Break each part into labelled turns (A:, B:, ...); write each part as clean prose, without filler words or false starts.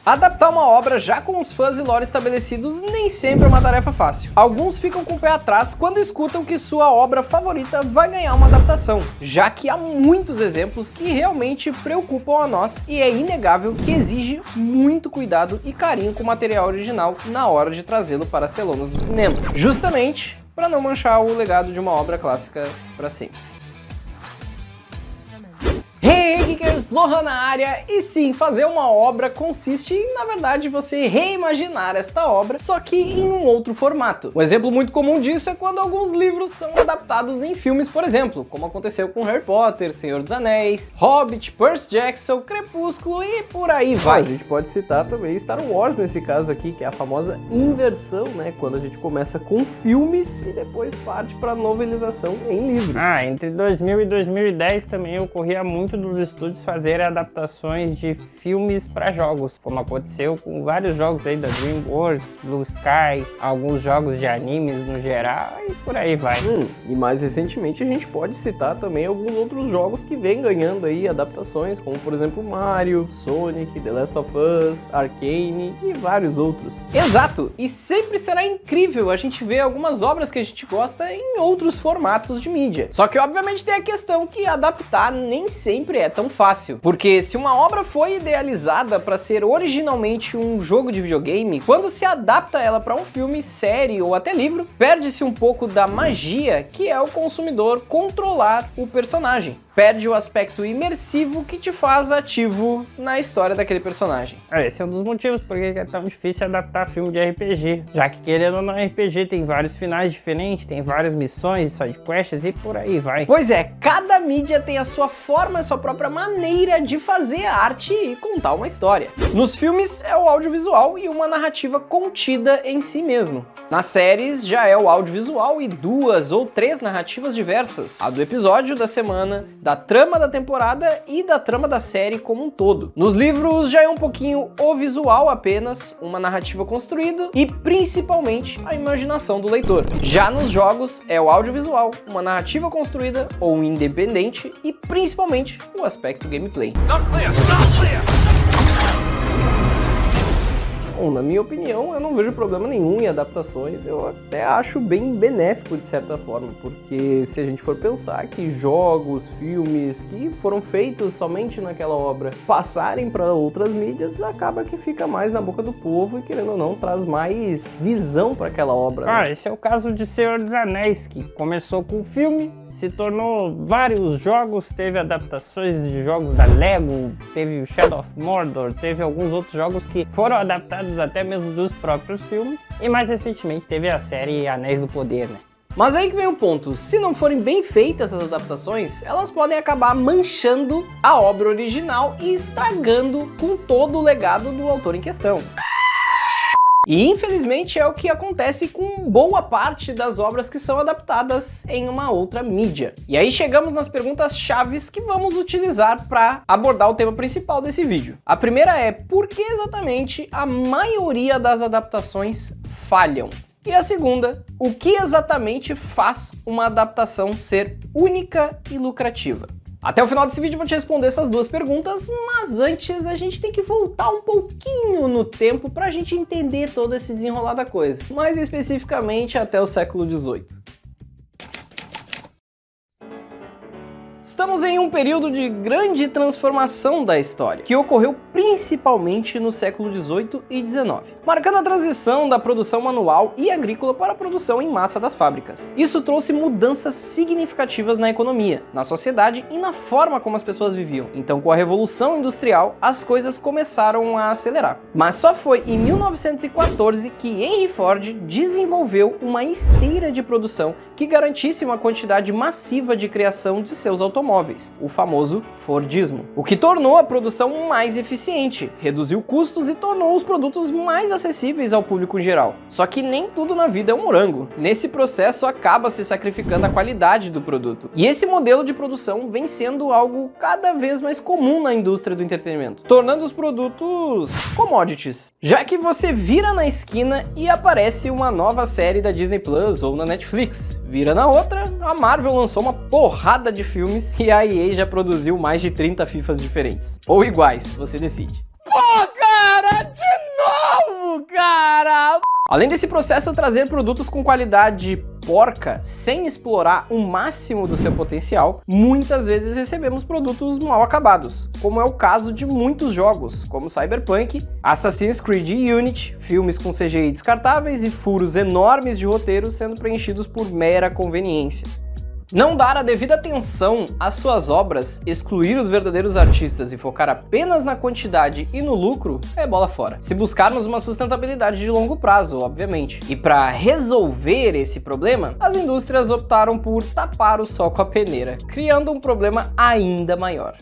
A: Adaptar uma obra já com os fãs e lore estabelecidos nem sempre é uma tarefa fácil. Alguns ficam com o pé atrás quando escutam que sua obra favorita vai ganhar uma adaptação, já que há muitos exemplos que realmente preocupam a nós e é inegável que exige muito cuidado e carinho com o material original na hora de trazê-lo para as telonas do cinema, justamente para não manchar o legado de uma obra clássica para sempre. Hey Geekers, Lohan na área, e sim, fazer uma obra consiste em, na verdade, você reimaginar esta obra, só que em um outro formato. Um exemplo muito comum disso é quando alguns livros são adaptados em filmes, por exemplo, como aconteceu com Harry Potter, Senhor dos Anéis, Hobbit, Percy Jackson, Crepúsculo e por aí vai.
B: A gente pode citar também Star Wars nesse caso aqui, que é a famosa inversão, né? Quando a gente começa com filmes e depois parte para novelização em livros.
C: Entre 2000 e 2010 também ocorria muito dos estúdios fazerem adaptações de filmes para jogos, como aconteceu com vários jogos aí da DreamWorks, Blue Sky, alguns jogos de animes no geral e por aí vai.
B: E mais recentemente a gente pode citar também alguns outros jogos que vêm ganhando aí adaptações, como por exemplo Mario, Sonic, The Last of Us, Arcane e vários outros.
A: Exato! E sempre será incrível a gente ver algumas obras que a gente gosta em outros formatos de mídia. Só que obviamente tem a questão que adaptar nem sempre é tão fácil, porque se uma obra foi idealizada para ser originalmente um jogo de videogame, quando se adapta ela para um filme, série ou até livro, perde-se um pouco da magia que é o consumidor controlar o personagem. Perde o aspecto imersivo que te faz ativo na história daquele personagem.
C: Esse é um dos motivos porque é tão difícil adaptar filme de RPG, já que querendo ou não, RPG tem vários finais diferentes, tem várias missões, sidequests e por aí vai.
A: Pois é, cada mídia tem a sua forma, a sua própria maneira de fazer arte e contar uma história. Nos filmes é o audiovisual e uma narrativa contida em si mesmo. Nas séries já é o audiovisual e 2 ou 3 narrativas diversas, a do episódio da semana, da trama da temporada e da trama da série como um todo. Nos livros já é um pouquinho o visual apenas, uma narrativa construída e principalmente a imaginação do leitor. Já nos jogos é o audiovisual, uma narrativa construída ou independente e principalmente o aspecto gameplay.
B: Bom, na minha opinião, eu não vejo problema nenhum em adaptações, eu até acho bem benéfico de certa forma, porque se a gente for pensar que jogos, filmes que foram feitos somente naquela obra passarem para outras mídias, acaba que fica mais na boca do povo e querendo ou não traz mais visão para aquela obra. Né?
C: Esse é o caso de Senhor dos Anéis, que começou com o filme, se tornou vários jogos, teve adaptações de jogos da Lego, teve o Shadow of Mordor, teve alguns outros jogos que foram adaptados até mesmo dos próprios filmes, e mais recentemente teve a série Anéis do Poder, né?
A: Mas aí que vem o ponto, se não forem bem feitas essas adaptações, elas podem acabar manchando a obra original e estragando com todo o legado do autor em questão. E infelizmente é o que acontece com boa parte das obras que são adaptadas em uma outra mídia. E aí chegamos nas perguntas chaves que vamos utilizar para abordar o tema principal desse vídeo. A primeira é, por que exatamente a maioria das adaptações falham? E a segunda, o que exatamente faz uma adaptação ser única e lucrativa? Até o final desse vídeo eu vou te responder essas duas perguntas, mas antes a gente tem que voltar um pouquinho no tempo para a gente entender todo esse desenrolar da coisa, mais especificamente até o século XVIII. Estamos em um período de grande transformação da história, que ocorreu principalmente no século XVIII e XIX, marcando a transição da produção manual e agrícola para a produção em massa das fábricas. Isso trouxe mudanças significativas na economia, na sociedade e na forma como as pessoas viviam. Então, com a Revolução Industrial, as coisas começaram a acelerar. Mas só foi em 1914 que Henry Ford desenvolveu uma esteira de produção que garantisse uma quantidade massiva de criação de seus automóveis, o famoso Fordismo, o que tornou a produção mais eficiente, reduziu custos e tornou os produtos mais acessíveis ao público em geral. Só que nem tudo na vida é um morango. Nesse processo acaba se sacrificando a qualidade do produto. E esse modelo de produção vem sendo algo cada vez mais comum na indústria do entretenimento, tornando os produtos commodities. Já que você vira na esquina e aparece uma nova série da Disney Plus ou na Netflix, vira na outra, a Marvel lançou uma porrada de filmes e a EA já produziu mais de 30 FIFAs diferentes. Ou iguais, você decide.
D: Pô, cara,
A: Além desse processo trazer produtos com qualidade porca, sem explorar o máximo do seu potencial, muitas vezes recebemos produtos mal acabados, como é o caso de muitos jogos, como Cyberpunk, Assassin's Creed e Unity, filmes com CGI descartáveis e furos enormes de roteiro sendo preenchidos por mera conveniência. Não dar a devida atenção às suas obras, excluir os verdadeiros artistas e focar apenas na quantidade e no lucro é bola fora. Se buscarmos uma sustentabilidade de longo prazo, obviamente. E para resolver esse problema, as indústrias optaram por tapar o sol com a peneira, criando um problema ainda maior.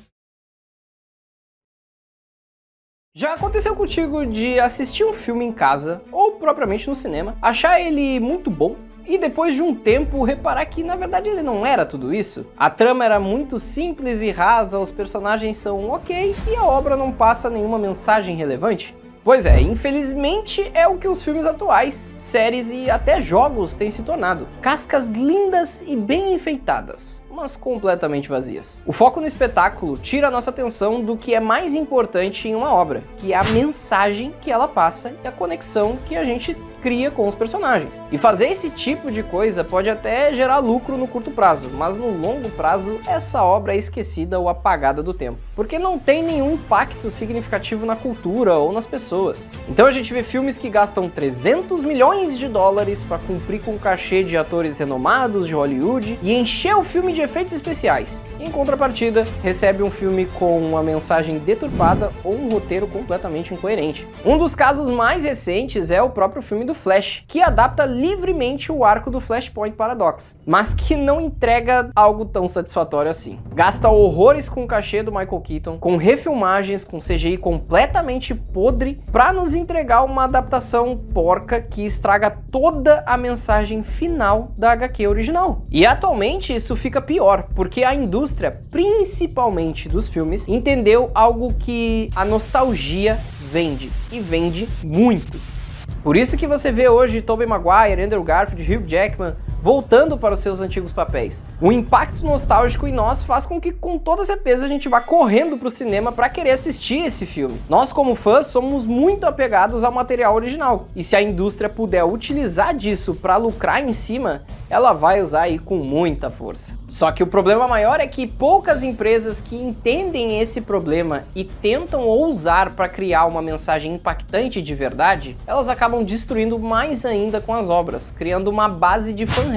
A: Já aconteceu contigo de assistir um filme em casa, ou propriamente no cinema, achar ele muito bom, e depois de um tempo reparar que na verdade ele não era tudo isso? A trama era muito simples e rasa, os personagens são ok e a obra não passa nenhuma mensagem relevante? Pois é, infelizmente é o que os filmes atuais, séries e até jogos têm se tornado. Cascas lindas e bem enfeitadas, mas completamente vazias. O foco no espetáculo tira a nossa atenção do que é mais importante em uma obra, que é a mensagem que ela passa e a conexão que a gente cria com os personagens. E fazer esse tipo de coisa pode até gerar lucro no curto prazo, mas no longo prazo essa obra é esquecida ou apagada do tempo, porque não tem nenhum impacto significativo na cultura ou nas pessoas. Então a gente vê filmes que gastam 300 milhões de dólares para cumprir com o cachê de atores renomados de Hollywood e encher o filme de efeitos especiais. Em contrapartida, recebe um filme com uma mensagem deturpada ou um roteiro completamente incoerente. Um dos casos mais recentes é o próprio filme do Flash, que adapta livremente o arco do Flashpoint Paradox, mas que não entrega algo tão satisfatório assim. Gasta horrores com o cachê do Michael Keaton, com refilmagens, com CGI completamente podre, pra nos entregar uma adaptação porca que estraga toda a mensagem final da HQ original. E atualmente isso fica pior, porque a indústria, principalmente dos filmes, entendeu algo que a nostalgia vende, e vende muito. Por isso que você vê hoje Tobey Maguire, Andrew Garfield, Hugh Jackman voltando para os seus antigos papéis. O impacto nostálgico em nós faz com que, com toda certeza, a gente vá correndo para o cinema para querer assistir esse filme. Nós, como fãs, somos muito apegados ao material original, e se a indústria puder utilizar disso para lucrar em cima, ela vai usar aí com muita força. Só que o problema maior é que poucas empresas que entendem esse problema e tentam ousar para criar uma mensagem impactante de verdade, elas acabam destruindo mais ainda com as obras, criando uma base de fan-hate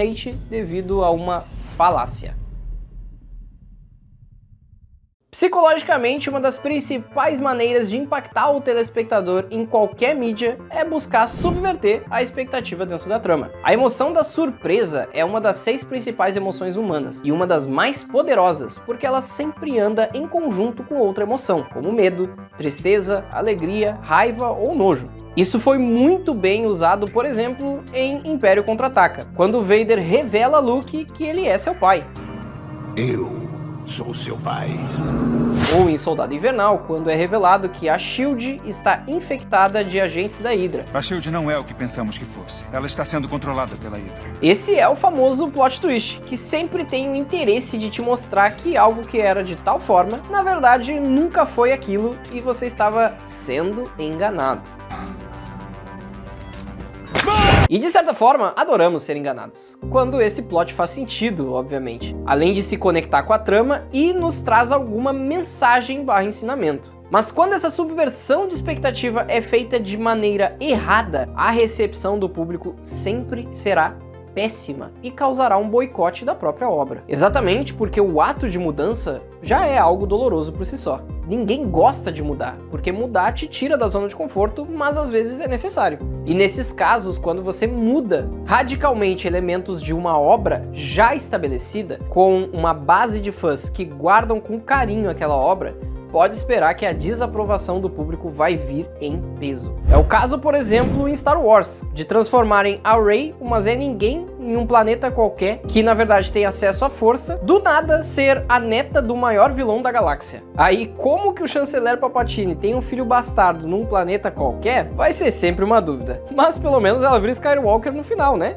A: devido a uma falácia. Psicologicamente, uma das principais maneiras de impactar o telespectador em qualquer mídia é buscar subverter a expectativa dentro da trama. A emoção da surpresa é uma das 6 principais emoções humanas e uma das mais poderosas, porque ela sempre anda em conjunto com outra emoção, como medo, tristeza, alegria, raiva ou nojo. Isso foi muito bem usado, por exemplo, em Império Contra-Ataca, quando Vader revela a Luke que ele é seu pai.
D: Eu sou seu pai.
A: Ou em Soldado Invernal, quando é revelado que a S.H.I.E.L.D. está infectada de agentes da Hydra.
E: A S.H.I.E.L.D. não é o que pensamos que fosse. Ela está sendo controlada pela Hydra.
A: Esse é o famoso plot twist, que sempre tem o interesse de te mostrar que algo que era de tal forma, na verdade nunca foi aquilo e você estava sendo enganado. E de certa forma, adoramos ser enganados, quando esse plot faz sentido, obviamente, além de se conectar com a trama e nos traz alguma mensagem/ensinamento. Mas quando essa subversão de expectativa é feita de maneira errada, a recepção do público sempre será péssima e causará um boicote da própria obra. Exatamente porque o ato de mudança já é algo doloroso por si só. Ninguém gosta de mudar, porque mudar te tira da zona de conforto, mas às vezes é necessário. E nesses casos, quando você muda radicalmente elementos de uma obra já estabelecida, com uma base de fãs que guardam com carinho aquela obra, pode esperar que a desaprovação do público vai vir em peso. É o caso, por exemplo, em Star Wars, de transformarem a Rey, uma Zé Ninguém, em um planeta qualquer, que na verdade tem acesso à força, do nada ser a neta do maior vilão da galáxia. Aí, como que o chanceler Palpatine tem um filho bastardo num planeta qualquer, vai ser sempre uma dúvida. Mas pelo menos ela vira Skywalker no final, né?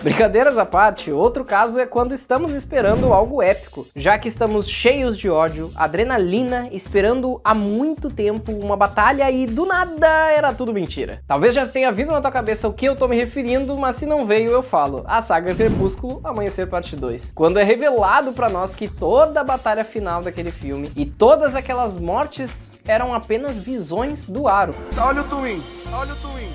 A: Brincadeiras à parte, outro caso é quando estamos esperando algo épico, já que estamos cheios de ódio, adrenalina, esperando há muito tempo uma batalha e do nada era tudo mentira. Talvez já tenha vindo na tua cabeça o que eu tô me referindo, mas se não veio eu falo, a saga Crepúsculo, Amanhecer Parte 2. Quando é revelado pra nós que toda a batalha final daquele filme e todas aquelas mortes eram apenas visões do Aro.
D: Olha o Twin! Olha o Twin!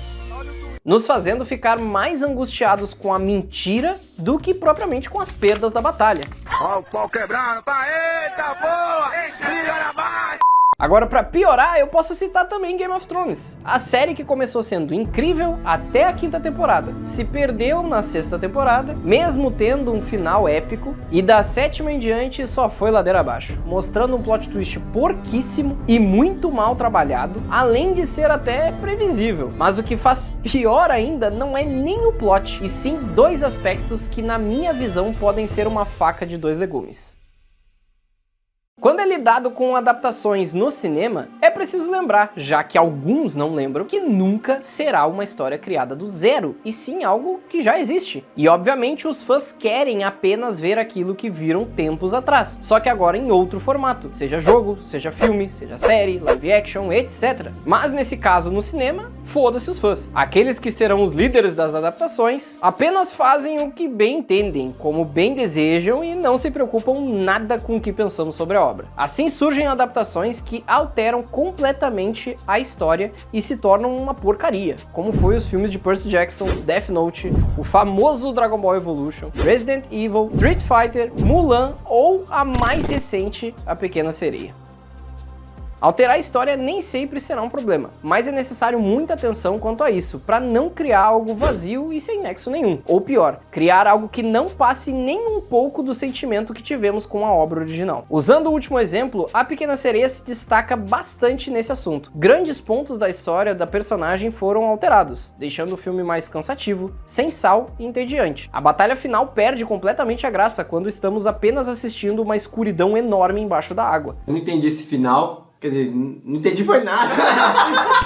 A: Nos fazendo ficar mais angustiados com a mentira do que propriamente com as perdas da batalha.
D: Ó o pau quebrando! Eita boa! Liga na base!
A: Agora, pra piorar, eu posso citar também Game of Thrones. A série que começou sendo incrível até a 5ª temporada, se perdeu na 6ª temporada, mesmo tendo um final épico, e da 7ª em diante só foi ladeira abaixo, mostrando um plot twist porquíssimo e muito mal trabalhado, além de ser até previsível. Mas o que faz pior ainda não é nem o plot, e sim 2 aspectos que na minha visão podem ser uma faca de 2 legumes. Quando é lidado com adaptações no cinema, é preciso lembrar, já que alguns não lembram, que nunca será uma história criada do zero, e sim algo que já existe. E obviamente os fãs querem apenas ver aquilo que viram tempos atrás, só que agora em outro formato, seja jogo, seja filme, seja série, live action, etc. Mas nesse caso no cinema, foda-se os fãs. Aqueles que serão os líderes das adaptações apenas fazem o que bem entendem, como bem desejam e não se preocupam nada com o que pensamos sobre a obra. Assim surgem adaptações que alteram completamente a história e se tornam uma porcaria, como foi os filmes de Percy Jackson, Death Note, o famoso Dragon Ball Evolution, Resident Evil, Street Fighter, Mulan ou a mais recente, A Pequena Sereia. Alterar a história nem sempre será um problema, mas é necessário muita atenção quanto a isso, para não criar algo vazio e sem nexo nenhum. Ou pior, criar algo que não passe nem um pouco do sentimento que tivemos com a obra original. Usando o último exemplo, A Pequena Sereia se destaca bastante nesse assunto. Grandes pontos da história da personagem foram alterados, deixando o filme mais cansativo, sem sal e entediante. A batalha final perde completamente a graça quando estamos apenas assistindo uma escuridão enorme embaixo da água.
F: Eu não entendi esse final. Quer dizer, não entendi foi nada.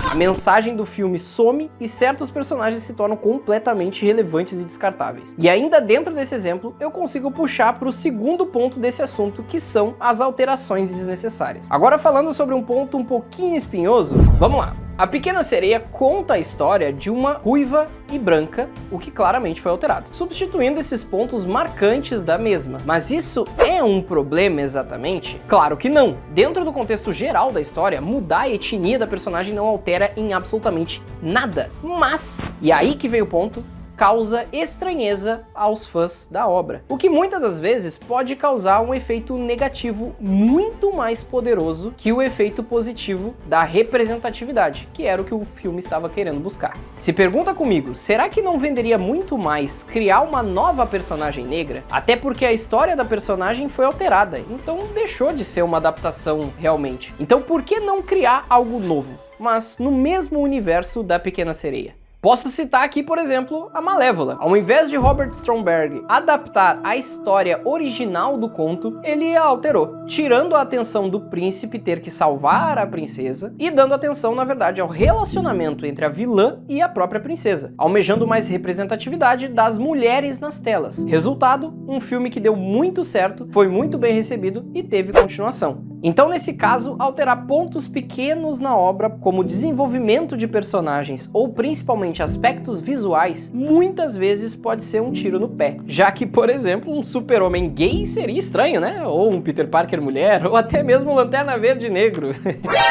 A: A mensagem do filme some e certos personagens se tornam completamente irrelevantes e descartáveis. E ainda dentro desse exemplo, eu consigo puxar para o segundo ponto desse assunto, que são as alterações desnecessárias. Agora falando sobre um ponto um pouquinho espinhoso, vamos lá. A Pequena Sereia conta a história de uma ruiva e branca, o que claramente foi alterado, substituindo esses pontos marcantes da mesma. Mas isso é um problema exatamente? Claro que não. Dentro do contexto geral da história, mudar a etnia da personagem não altera em absolutamente nada. Mas, e aí que vem o ponto, causa estranheza aos fãs da obra, o que muitas das vezes pode causar um efeito negativo muito mais poderoso que o efeito positivo da representatividade, que era o que o filme estava querendo buscar. Se pergunta comigo, será que não venderia muito mais criar uma nova personagem negra? Até porque a história da personagem foi alterada, então deixou de ser uma adaptação realmente. Então por que não criar algo novo, mas no mesmo universo da Pequena Sereia? Posso citar aqui, por exemplo, a Malévola. Ao invés de Robert Stromberg adaptar a história original do conto, ele a alterou, tirando a atenção do príncipe ter que salvar a princesa e dando atenção, na verdade, ao relacionamento entre a vilã e a própria princesa, almejando mais representatividade das mulheres nas telas. Resultado, um filme que deu muito certo, foi muito bem recebido e teve continuação. Então, nesse caso, alterar pontos pequenos na obra, como desenvolvimento de personagens ou principalmente aspectos visuais, muitas vezes pode ser um tiro no pé, já que, por exemplo, um super-homem gay seria estranho, né? Ou um Peter Parker mulher, ou até mesmo um Lanterna Verde negro.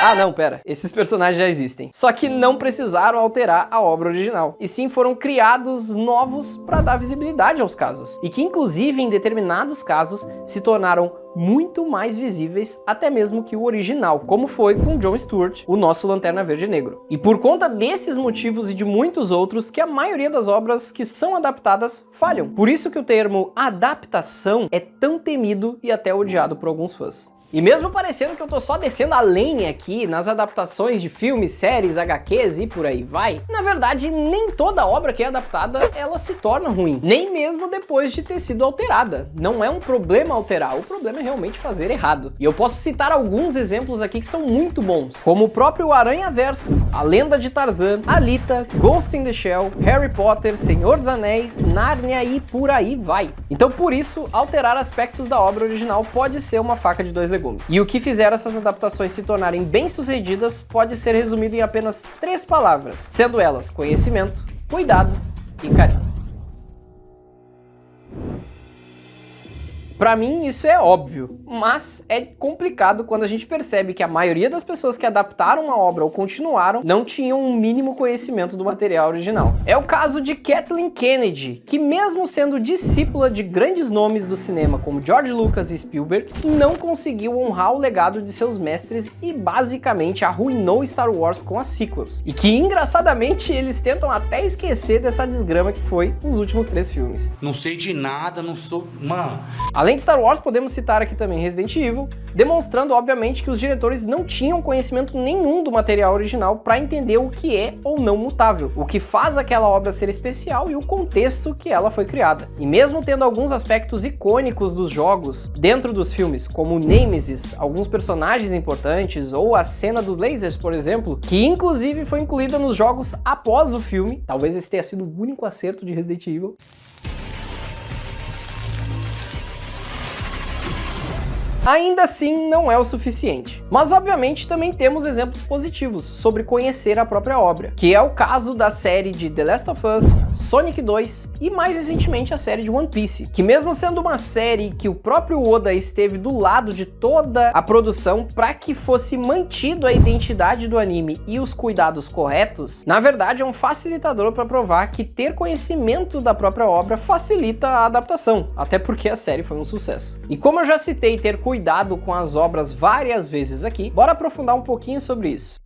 A: Ah não, pera, esses personagens já existem. Só que não precisaram alterar a obra original, e sim foram criados novos para dar visibilidade aos casos, e que inclusive em determinados casos se tornaram muito mais visíveis até mesmo que o original, como foi com Jon Stewart, o nosso Lanterna Verde negro. E por conta desses motivos e de muitos outros que a maioria das obras que são adaptadas falham. Por isso que o termo adaptação é tão temido e até odiado por alguns fãs. E mesmo parecendo que eu tô só descendo a lenha aqui nas adaptações de filmes, séries, HQs e por aí vai, na verdade nem toda obra que é adaptada ela se torna ruim, nem mesmo depois de ter sido alterada. Não é um problema alterar, o problema é realmente fazer errado. E eu posso citar alguns exemplos aqui que são muito bons, como o próprio Aranhaverso, A Lenda de Tarzan, Alita, Ghost in the Shell, Harry Potter, Senhor dos Anéis, Nárnia e por aí vai. Então por isso, alterar aspectos da obra original pode ser uma faca de dois legumes. E o que fizeram essas adaptações se tornarem bem-sucedidas pode ser resumido em apenas 3 palavras, sendo elas conhecimento, cuidado e carinho. Pra mim isso é óbvio, mas é complicado quando a gente percebe que a maioria das pessoas que adaptaram uma obra ou continuaram não tinham um mínimo conhecimento do material original. É o caso de Kathleen Kennedy, que mesmo sendo discípula de grandes nomes do cinema como George Lucas e Spielberg, não conseguiu honrar o legado de seus mestres e basicamente arruinou Star Wars com as sequels. E que engraçadamente eles tentam até esquecer dessa desgrama que foi os últimos 3 filmes.
G: Não sei de nada, não sou... Mano...
A: Além de Star Wars, podemos citar aqui também Resident Evil, demonstrando obviamente que os diretores não tinham conhecimento nenhum do material original para entender o que é ou não mutável, o que faz aquela obra ser especial e o contexto que ela foi criada. E mesmo tendo alguns aspectos icônicos dos jogos dentro dos filmes, como o Nemesis, alguns personagens importantes ou a cena dos lasers, por exemplo, que inclusive foi incluída nos jogos após o filme, talvez esse tenha sido o único acerto de Resident Evil, ainda assim não é o suficiente. Mas obviamente também temos exemplos positivos sobre conhecer a própria obra, que é o caso da série de The Last of Us, Sonic 2 e mais recentemente a série de One Piece, que mesmo sendo uma série que o próprio Oda esteve do lado de toda a produção para que fosse mantido a identidade do anime e os cuidados corretos, na verdade é um facilitador para provar que ter conhecimento da própria obra facilita a adaptação, até porque a série foi um sucesso. E como eu já citei ter cuidado com as obras várias vezes aqui, bora aprofundar um pouquinho sobre isso.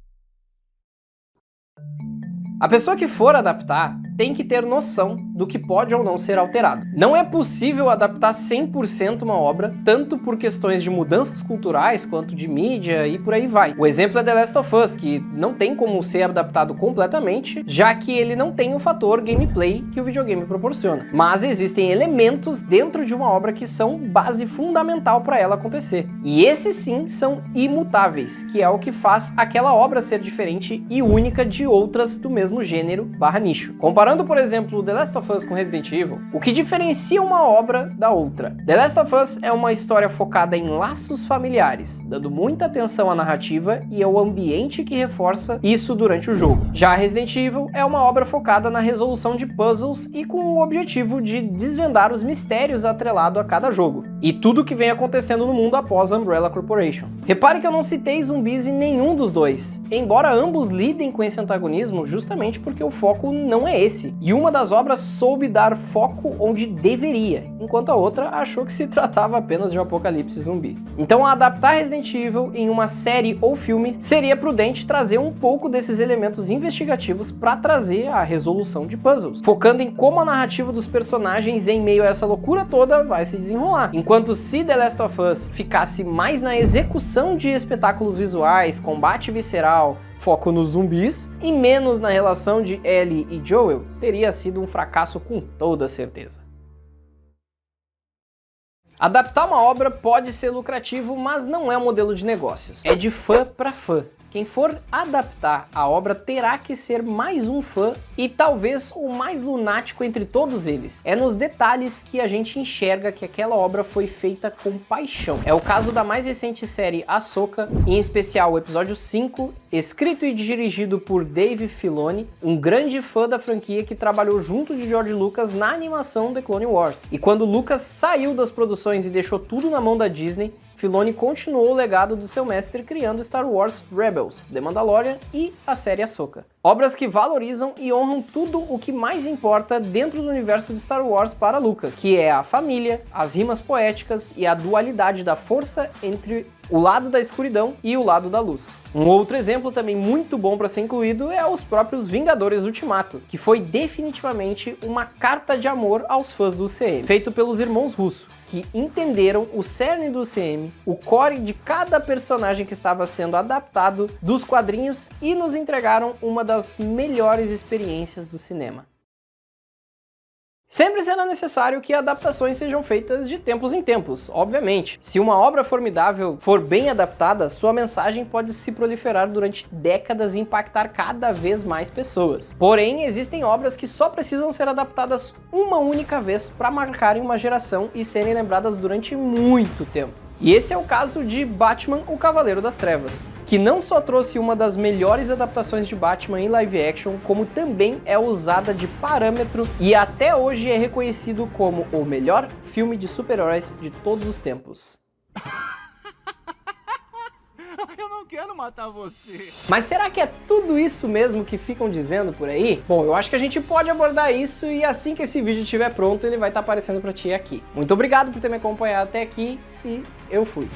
A: A pessoa que for adaptar tem que ter noção do que pode ou não ser alterado. Não é possível adaptar 100% uma obra, tanto por questões de mudanças culturais, quanto de mídia e por aí vai. O exemplo é The Last of Us, que não tem como ser adaptado completamente, já que ele não tem o fator gameplay que o videogame proporciona. Mas existem elementos dentro de uma obra que são base fundamental para ela acontecer. E esses sim são imutáveis, que é o que faz aquela obra ser diferente e única de outras do mesmo gênero / nicho. Comparando, por exemplo, The Last of Us com Resident Evil, o que diferencia uma obra da outra? The Last of Us é uma história focada em laços familiares, dando muita atenção à narrativa e ao ambiente que reforça isso durante o jogo. Já Resident Evil é uma obra focada na resolução de puzzles e com o objetivo de desvendar os mistérios atrelados a cada jogo, e tudo que vem acontecendo no mundo após a Umbrella Corporation. Repare que eu não citei zumbis em nenhum dos dois, embora ambos lidem com esse antagonismo justamente porque o foco não é esse. E uma das obras soube dar foco onde deveria, enquanto a outra achou que se tratava apenas de um apocalipse zumbi. Então, adaptar Resident Evil em uma série ou filme seria prudente trazer um pouco desses elementos investigativos para trazer a resolução de puzzles, focando em como a narrativa dos personagens em meio a essa loucura toda vai se desenrolar. Enquanto se The Last of Us ficasse mais na execução de espetáculos visuais, combate visceral, foco nos zumbis e menos na relação de Ellie e Joel, teria sido um fracasso com toda certeza. Adaptar uma obra pode ser lucrativo, mas não é um modelo de negócios. É de fã para fã. Quem for adaptar a obra terá que ser mais um fã e talvez o mais lunático entre todos eles. É nos detalhes que a gente enxerga que aquela obra foi feita com paixão. É o caso da mais recente série Ahsoka, em especial o episódio 5, escrito e dirigido por Dave Filoni, um grande fã da franquia que trabalhou junto de George Lucas na animação The Clone Wars. E quando Lucas saiu das produções e deixou tudo na mão da Disney, Filoni continuou o legado do seu mestre criando Star Wars Rebels, The Mandalorian e a série Ahsoka. Obras que valorizam e honram tudo o que mais importa dentro do universo de Star Wars para Lucas, que é a família, as rimas poéticas e a dualidade da força entre o lado da escuridão e o lado da luz. Um outro exemplo também muito bom para ser incluído é os próprios Vingadores Ultimato, que foi definitivamente uma carta de amor aos fãs do UCM, feito pelos irmãos Russo, que entenderam o cerne do UCM, o core de cada personagem que estava sendo adaptado dos quadrinhos e nos entregaram uma das melhores experiências do cinema. Sempre será necessário que adaptações sejam feitas de tempos em tempos, obviamente. Se uma obra formidável for bem adaptada, sua mensagem pode se proliferar durante décadas e impactar cada vez mais pessoas. Porém, existem obras que só precisam ser adaptadas uma única vez para marcarem uma geração e serem lembradas durante muito tempo. E esse é o caso de Batman, o Cavaleiro das Trevas, que não só trouxe uma das melhores adaptações de Batman em live action, como também é usada de parâmetro e até hoje é reconhecido como o melhor filme de super-heróis de todos os tempos.
D: Eu não quero matar você.
A: Mas será que é tudo isso mesmo que ficam dizendo por aí? Bom, eu acho que a gente pode abordar isso e assim que esse vídeo estiver pronto, ele vai estar aparecendo pra ti aqui. Muito obrigado por ter me acompanhado até aqui e eu fui.